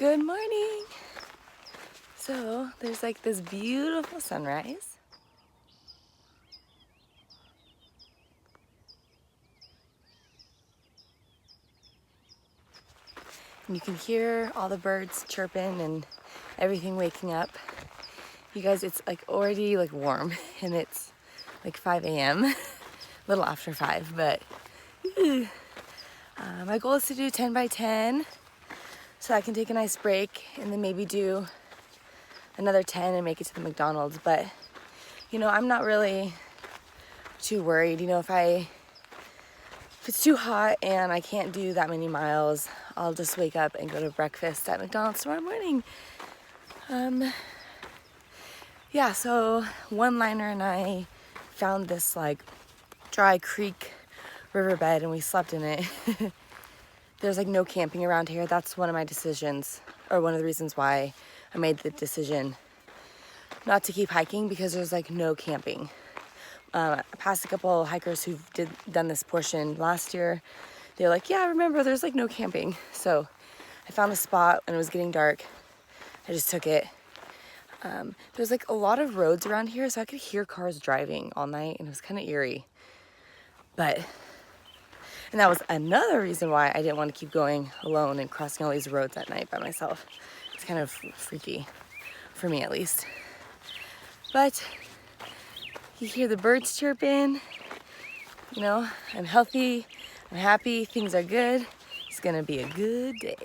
Good morning. So there's like this beautiful sunrise. And you can hear all the birds chirping and everything waking up. You guys, it's like already like warm and it's like 5 a.m. a little after 5, but my goal is to do 10 by 10 so I can take a nice break and then maybe do another 10 and make it to the McDonald's. But you know, I'm not really too worried. You know, if it's too hot and I can't do that many miles, I'll just wake up and go to breakfast at McDonald's tomorrow morning. Yeah, so one liner and I found this like dry creek riverbed and we slept in it. There's like no camping around here. That's one of my decisions, or one of the reasons why I made the decision not to keep hiking, because there's like no camping. I passed a couple hikers who've done this portion last year. They're like, yeah, remember, there's like no camping. So I found a spot and it was getting dark. I just took it. There's like a lot of roads around here, so I could hear cars driving all night and it was kind of eerie. And that was another reason why I didn't want to keep going alone and crossing all these roads at night by myself. It's kind of freaky, for me at least. But you hear the birds chirping, you know, I'm healthy, I'm happy, things are good. It's gonna be a good day.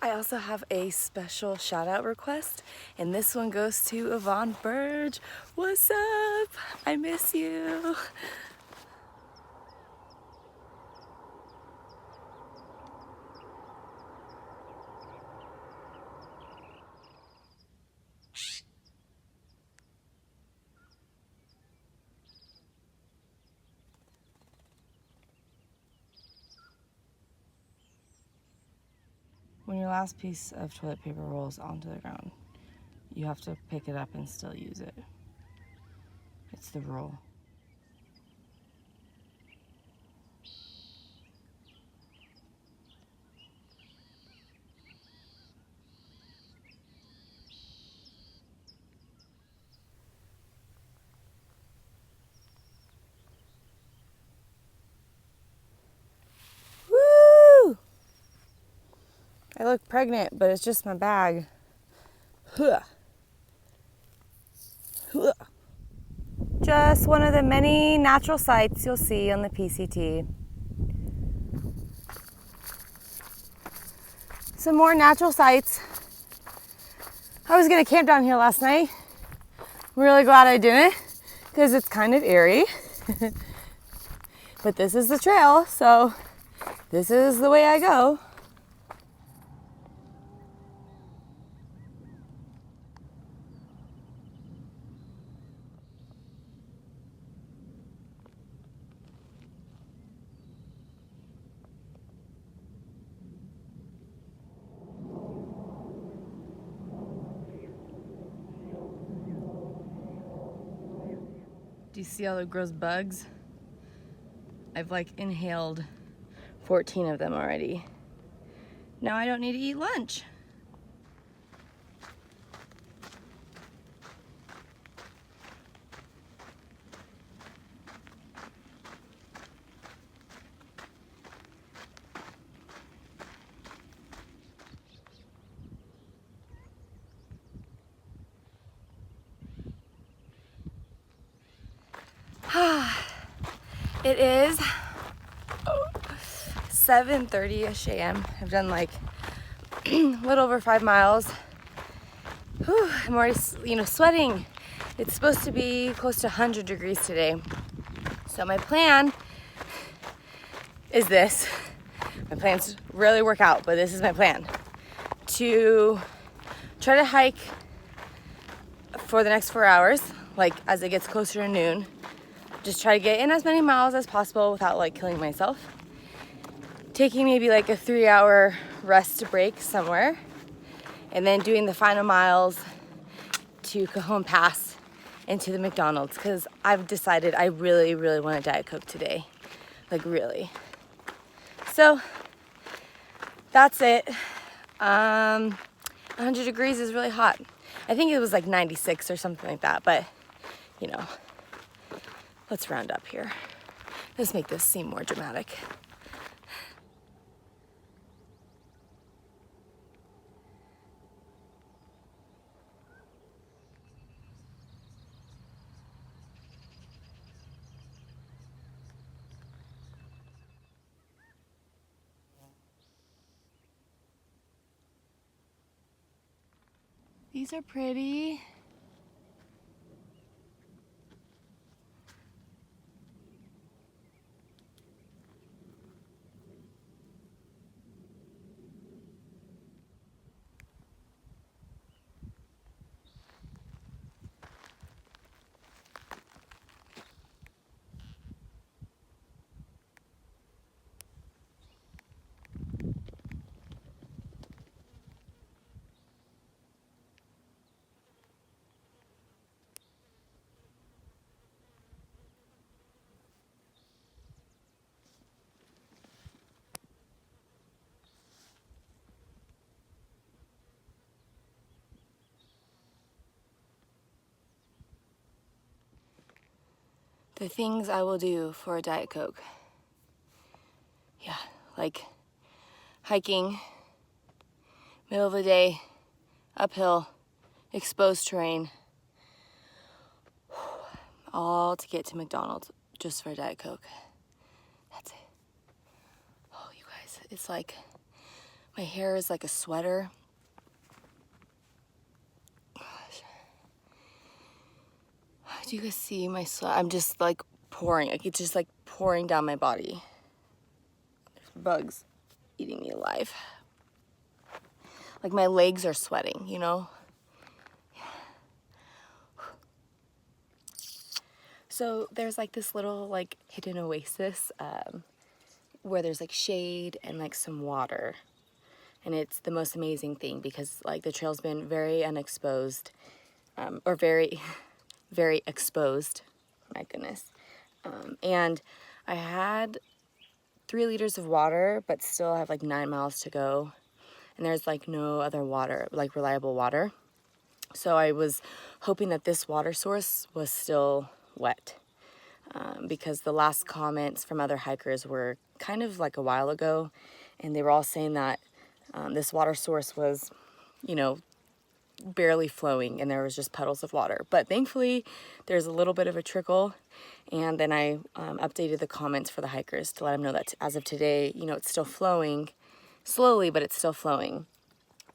I also have a special shout out request, and this one goes to Yvonne Burge. What's up? I miss you. When your last piece of toilet paper rolls onto the ground, you have to pick it up and still use it. It's the rule. Woo! I look pregnant, but it's just my bag. Huh. Huh. Just one of the many natural sights you'll see on the PCT. Some more natural sights. I was gonna camp down here last night. I'm really glad I didn't, because it's kind of eerie. But this is the trail, so this is the way I go. Do you see all the gross bugs? I've like inhaled 14 of them already. Now I don't need to eat lunch. It is 7:30-ish a.m. I've done like a little over 5 miles. Whew, I'm already, sweating. It's supposed to be close to 100 degrees today. So my plan is this. My plans rarely work out, but this is my plan. To try to hike for the next 4 hours, like as it gets closer to noon. Just try to get in as many miles as possible without like killing myself. Taking maybe like a 3-hour rest break somewhere, and then doing the final miles to Cajon Pass into the McDonald's because I've decided I really, really want a Diet Coke today. Like really. So that's it. 100 degrees is really hot. I think it was like 96 or something like that, but you know, let's round up here. Let's make this seem more dramatic. These are pretty. The things I will do for a Diet Coke. Yeah, like hiking, middle of the day, uphill, exposed terrain, all to get to McDonald's just for a Diet Coke. That's it. Oh, you guys, it's like, my hair is like a sweater. Gosh. Do you guys see my sweat? I'm just like pouring, like it's just like pouring down my body. There's bugs eating me alive. Like my legs are sweating, you know? So there's like this little like hidden oasis where there's like shade and like some water. And it's the most amazing thing because like the trail's been very unexposed or very, very exposed. My goodness. And I had 3 liters of water, but still have like 9 miles to go. And there's like no other water, like reliable water. So I was hoping that this water source was still wet. Because the last comments from other hikers were kind of like a while ago, and they were all saying that this water source was, you know, barely flowing and there was just puddles of water. But thankfully, there's a little bit of a trickle, and then I updated the comments for the hikers to let them know that as of today, you know, it's still flowing slowly, but it's still flowing.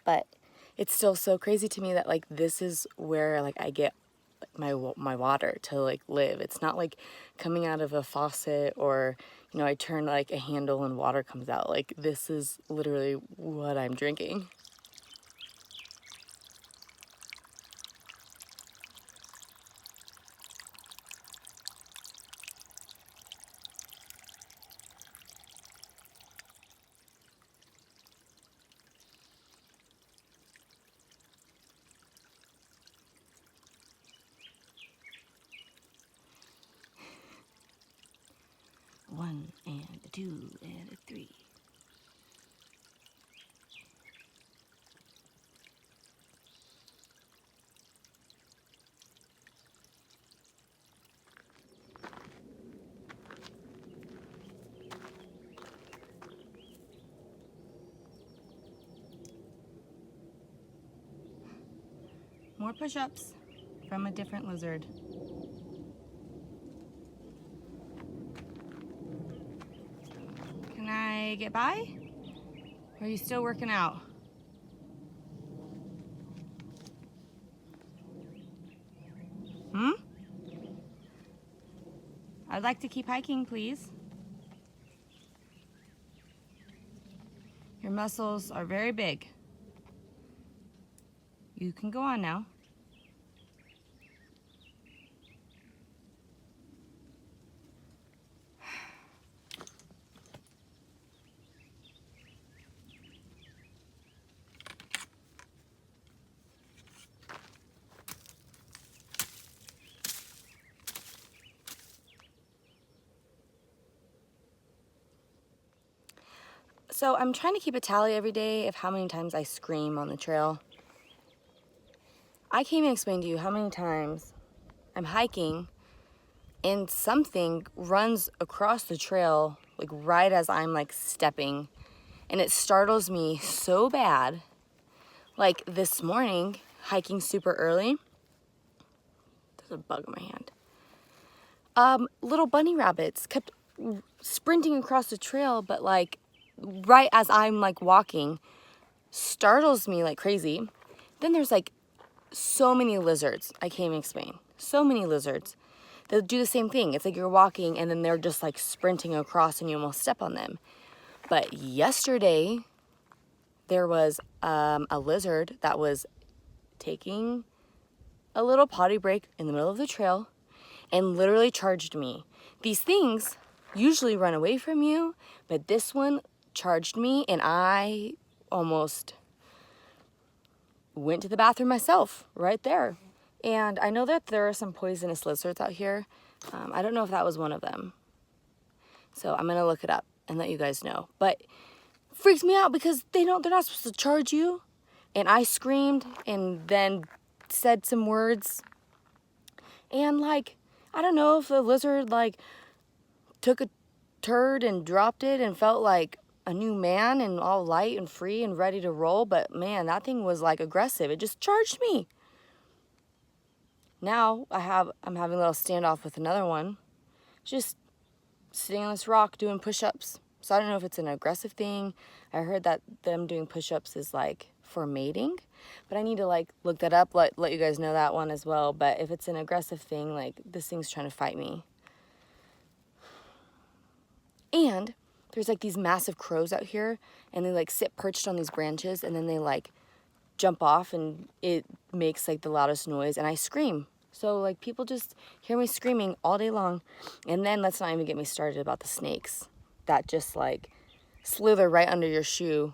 But it's still so crazy to me that like this is where like I get my water to like live. It's not like coming out of a faucet or, you know, I turn like a handle and water comes out. Like this is literally what I'm drinking. One and a 2 and a 3. More push-ups from a different lizard. Can I get by? Or are you still working out? I'd like to keep hiking, please. Your muscles are very big. You can go on now. So I'm trying to keep a tally every day of how many times I scream on the trail. I can't even explain to you how many times I'm hiking and something runs across the trail like right as I'm like stepping, and it startles me so bad. Like this morning, hiking super early. There's a bug in my hand. Little bunny rabbits kept sprinting across the trail, but like right as I'm like walking, startles me like crazy. Then there's like so many lizards. I can't even explain. So many lizards. They'll do the same thing. It's like you're walking and then they're just like sprinting across and you almost step on them. But yesterday, there was a lizard that was taking a little potty break in the middle of the trail and literally charged me. These things usually run away from you, but this one charged me and I almost went to the bathroom myself right there. And I know that there are some poisonous lizards out here. I don't know if that was one of them. So I'm gonna look it up and let you guys know. But freaks me out because they're not supposed to charge you. And I screamed and then said some words. And like, I don't know if the lizard like took a turd and dropped it and felt like a new man and all light and free and ready to roll. But man, that thing was like aggressive. It just charged me. Now I'm having a little standoff with another one, just sitting on this rock doing push-ups. So I don't know if it's an aggressive thing. I heard that them doing push-ups is like for mating, but I need to like look that up, let you guys know that one as well. But if it's an aggressive thing, like this thing's trying to fight me. And there's like these massive crows out here and they like sit perched on these branches and then they like jump off and it makes like the loudest noise and I scream. So like people just hear me screaming all day long. And then let's not even get me started about the snakes that just like slither right under your shoe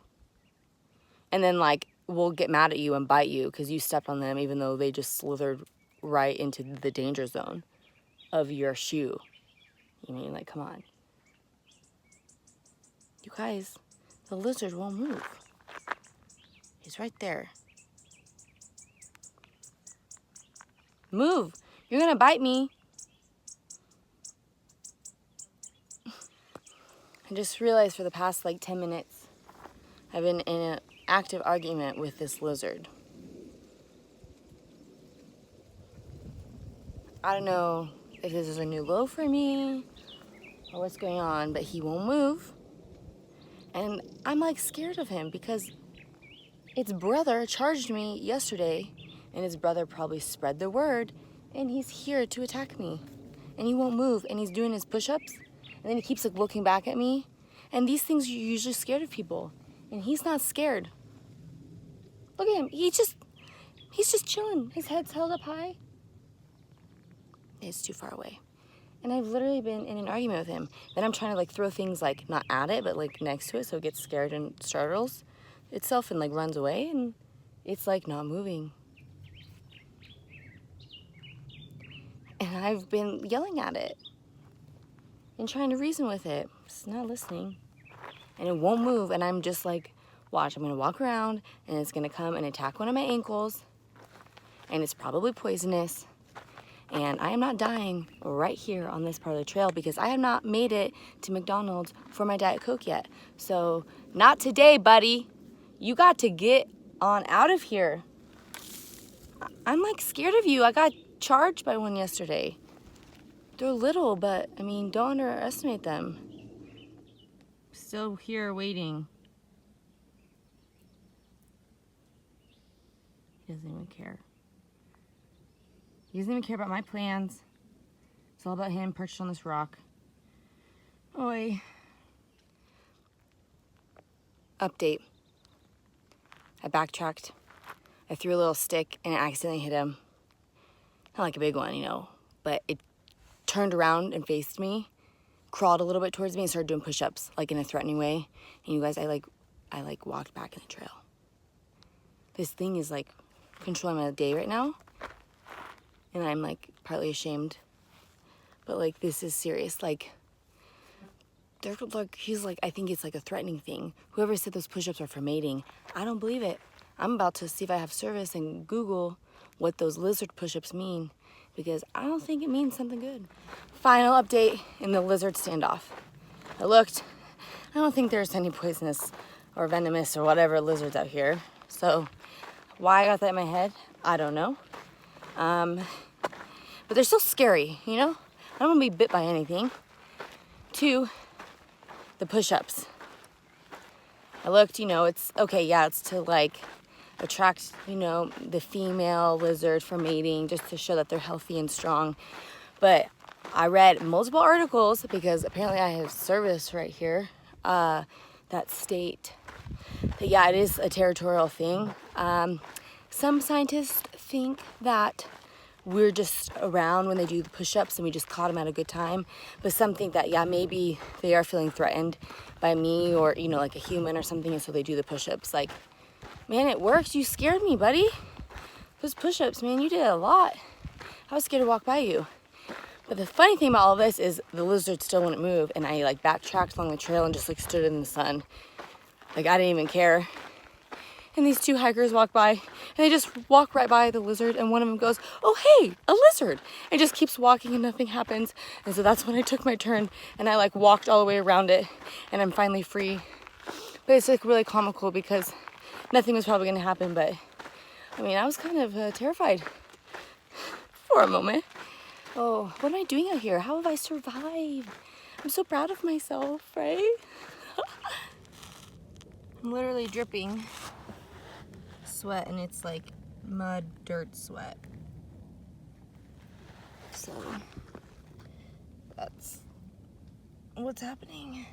and then like will get mad at you and bite you because you stepped on them even though they just slithered right into the danger zone of your shoe. You mean like, come on. You guys, the lizard won't move. He's right there. Move. You're gonna bite me. I just realized for the past like 10 minutes, I've been in an active argument with this lizard. I don't know if this is a new low for me or what's going on, but he won't move. And I'm like scared of him because its brother charged me yesterday and his brother probably spread the word and he's here to attack me. And he won't move and he's doing his push-ups and then he keeps like looking back at me. And these things are usually scared of people and he's not scared. Look at him, he's just chilling. His head's held up high. It's too far away. And I've literally been in an argument with him. Then I'm trying to like throw things like not at it, but like next to it so it gets scared and startles itself and like runs away and it's like not moving. And I've been yelling at it and trying to reason with it. It's not listening and it won't move. And I'm just like, watch, I'm gonna walk around and it's gonna come and attack one of my ankles and it's probably poisonous. And I am not dying right here on this part of the trail because I have not made it to McDonald's for my Diet Coke yet. So not today, buddy. You got to get on out of here. I'm like scared of you. I got charged by one yesterday. They're little, but I mean, don't underestimate them. Still here waiting. He doesn't even care. He doesn't even care about my plans. It's all about him perched on this rock. Oi. Update. I backtracked. I threw a little stick and it accidentally hit him. Not like a big one, you know, but it turned around and faced me, crawled a little bit towards me and started doing push-ups, like in a threatening way. And you guys, I walked back in the trail. This thing is like controlling my day right now. And I'm like partly ashamed, but like this is serious. Like he's like, I think it's like a threatening thing. Whoever said those push-ups are for mating, I don't believe it. I'm about to see if I have service and Google what those lizard push-ups mean, because I don't think it means something good. Final update in the lizard standoff. I looked. I don't think there's any poisonous or venomous or whatever lizards out here. So why I got that in my head, I don't know. But they're still scary, you know? I don't want to be bit by anything. 2, the push-ups. I looked, you know, it's okay, yeah, it's to like attract, you know, the female lizard for mating, just to show that they're healthy and strong. But I read multiple articles, because apparently I have service right here, that state that, yeah, it is a territorial thing. Some scientists think that we're just around when they do the push-ups and we just caught them at a good time. But some think that, yeah, maybe they are feeling threatened by me or, you know, like a human or something, and so they do the push-ups. Like, man, it worked. You scared me, buddy. Those push-ups, man, you did a lot. I was scared to walk by you. But the funny thing about all this is the lizard still wouldn't move, and I like backtracked along the trail and just like stood in the sun. Like, I didn't even care. And these 2 hikers walk by, and they just walk right by the lizard, and one of them goes, oh, hey, a lizard, and just keeps walking and nothing happens. And so that's when I took my turn, and I like walked all the way around it, and I'm finally free. But it's like really comical because nothing was probably gonna happen, but I mean, I was kind of terrified for a moment. Oh, what am I doing out here? How have I survived? I'm so proud of myself, right? I'm literally dripping sweat, and it's like mud, dirt sweat. So that's what's happening.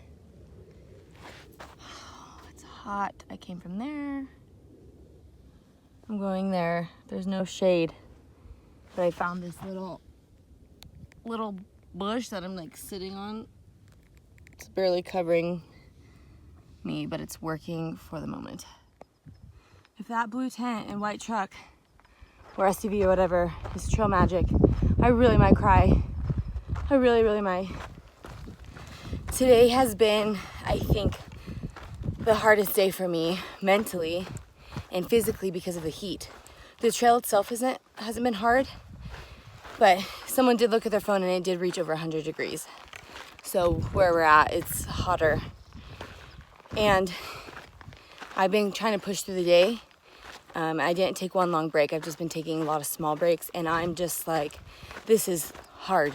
Oh, it's hot. I came from there. I'm going there. There's no shade, but I found this little bush that I'm like sitting on. It's barely covering me, but it's working for the moment. If that blue tent and white truck or SUV or whatever is trail magic, I really might cry. I really, really might. Today has been, I think, the hardest day for me mentally and physically because of the heat. The trail itself hasn't been hard, but someone did look at their phone and it did reach over 100 degrees. So where we're at, it's hotter. And I've been trying to push through the day. I didn't take one long break. I've just been taking a lot of small breaks, and I'm just like, this is hard.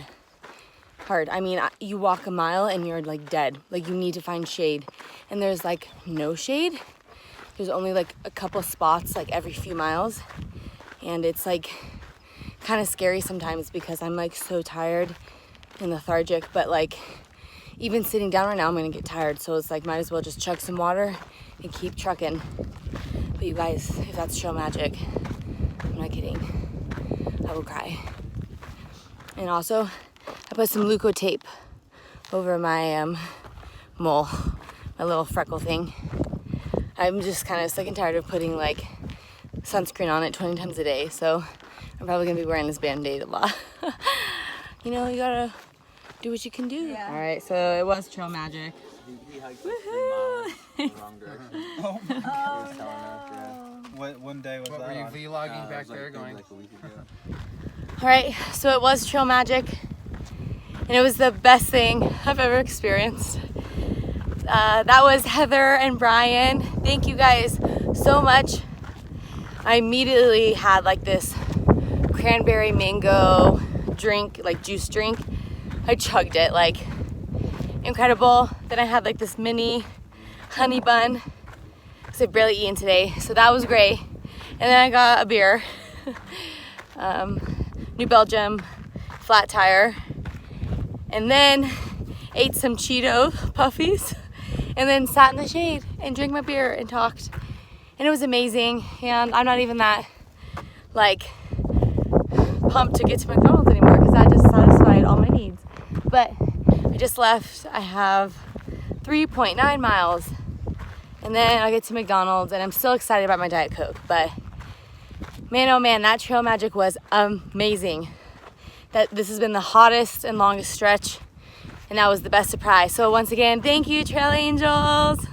I mean, you walk a mile and you're like dead. Like, you need to find shade, and there's like no shade. There's only like a couple spots like every few miles, and it's like kind of scary sometimes because I'm like so tired and lethargic. But like, even sitting down right now, I'm gonna get tired. So it's like, might as well just chug some water and keep trucking. But you guys, if that's trail magic, I'm not kidding, I will cry. And also, I put some Leuko tape over my mole, my little freckle thing. I'm just kind of sick and tired of putting like sunscreen on it 20 times a day. So I'm probably gonna be wearing this Band-Aid a lot. You know, you gotta do what you can do. Yeah. All right, so it was trail magic. He hiked 3 miles in the wrong direction. Oh my God. No. What one day was What that? were you vlogging back there going? Like a week ago. All right, so it was trail magic, and it was the best thing I've ever experienced. That was Heather and Brian. Thank you guys so much. I immediately had like this cranberry mango drink, like juice drink. I chugged it, like incredible. Then I had like this mini honey bun because I've barely eaten today, so that was great. And then I got a beer, New Belgium flat tire, and then ate some Cheeto puffies, and then sat in the shade and drank my beer and talked, and it was amazing. And I'm not even that like pumped to get to McDonald's anymore because that just satisfied all my needs. But I just left. I have 3.9 miles, and then I'll get to McDonald's, and I'm still excited about my Diet Coke. But man, oh man, that trail magic was amazing. This has been the hottest and longest stretch And that was the best surprise. So once again, thank you, Trail Angels.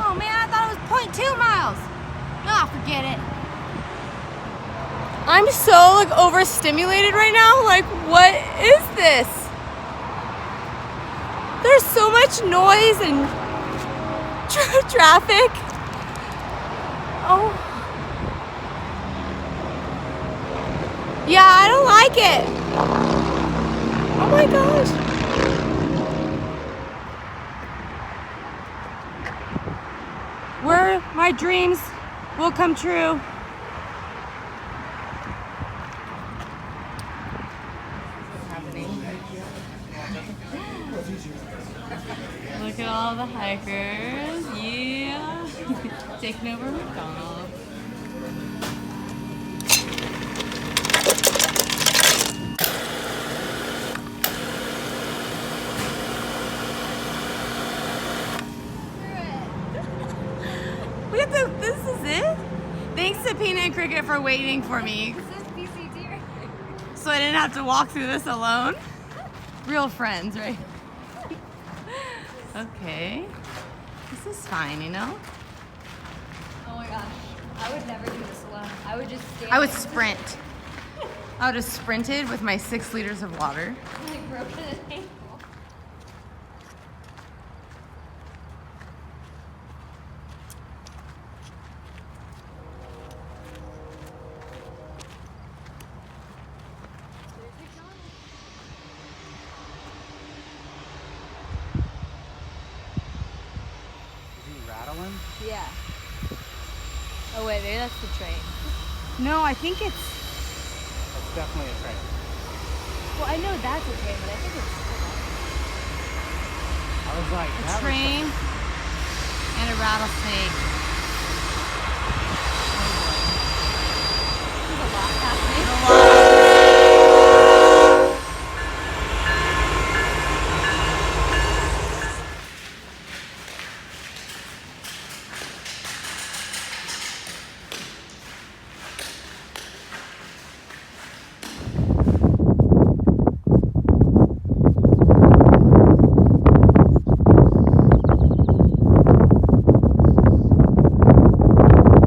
Oh man, I thought it was 0.2 miles. Nah, forget it. I'm so like overstimulated right now. Like, what is this? There's so much noise and traffic. Oh. Yeah, I don't like it. Oh my gosh. Where my dreams will come true. Look at all the hikers. Yeah. Taking over McDonald's. This is it? Thanks to Peanut and Cricket for waiting for me. This is PCT right here. So I didn't have to walk through this alone. Real friends, right? Okay. This is fine, you know? Oh my gosh. I would never do this alone. I would just stand I would there. sprint. I would have sprinted with my 6 liters of water. Like broken an ankle. Rattling? Yeah. Oh wait, maybe that's the train. No, I think it's... That's definitely a train. Well, I know that's a train, but I think it's I was like, a that was train and a rattlesnake.